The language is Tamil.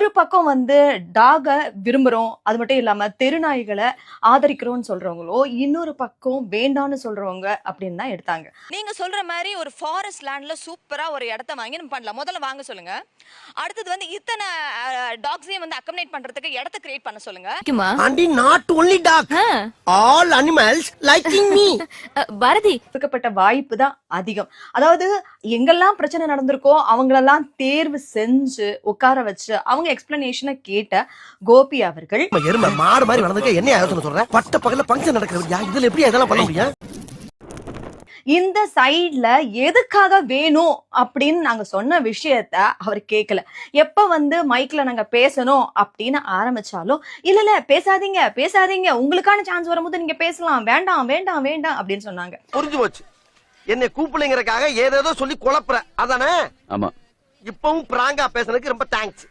ஒரு பக்கம் வந்து டாக விரும்புறோம், அது மட்டும் இல்லாம தெருநாய்களை ஆதரிக்கிறோம்னு சொல்றவங்களோ, இன்னொரு பக்கம் வேண்டான்னு சொல்றவங்க அப்படின்னு தான் எடுத்தாங்க. நீங்க சொல்ற மாதிரி ஒரு ஃபாரஸ்ட் லேண்ட்ல சூப்பரா ஒரு இடத்த வாங்கி நம்ம பண்ணலாம். முதல்ல வாங்க சொல்லுங்க. அடுத்தது வந்து இத்தனை டாக்ஸையும் வந்து அக்கமடேட் பண்றதுக்கு இடத்த கிரியேட் பண்ண சொல்லுங்க. And not only dog, all animals liking me. Bharathi கொடுக்கப்பட்ட வாய்ப்பு தான் அதிகம். அதாவது எங்கெல்லாம் பிரச்சனை நடந்திருக்கோ அவங்களெல்லாம் தேர்வு செஞ்சு உட்கார வச்சு அவங்க எக்ஸ்பிளனேஷனை கேட்ட கோபி அவர்கள் எருமை மாடு மாதிரி வளர்ந்துக்க என்ன யோசனை சொல்ற? பட்ட பகல்ல ஃபங்க்ஷன் நடக்குது. இதுல எப்படி இதெல்லாம் பண்ண முடியும்? இந்த சைட்ல எதுக்காக வேணும் அப்படின்னு நாங்க சொன்ன விஷயத்த அவர் கேட்கல. எப்ப வந்து மைக்ல நாங்க பேசணும் அப்படின்னு ஆரம்பிச்சாலும் இல்ல பேசாதீங்க பேசாதீங்க, உங்களுக்கான சான்ஸ் வரும்போது நீங்க பேசலாம், வேண்டாம் வேண்டாம் வேண்டாம் அப்படின்னு சொன்னாங்க. புரிஞ்சு போச்சு. என்னை கூப்பிடுங்கறதுக்காக ஏதேதோ சொல்லி குழப்புற அதானே? ஆமா. இப்பவும் பிராங்கா பேசுனதுக்கு ரொம்ப தேங்க்ஸ்.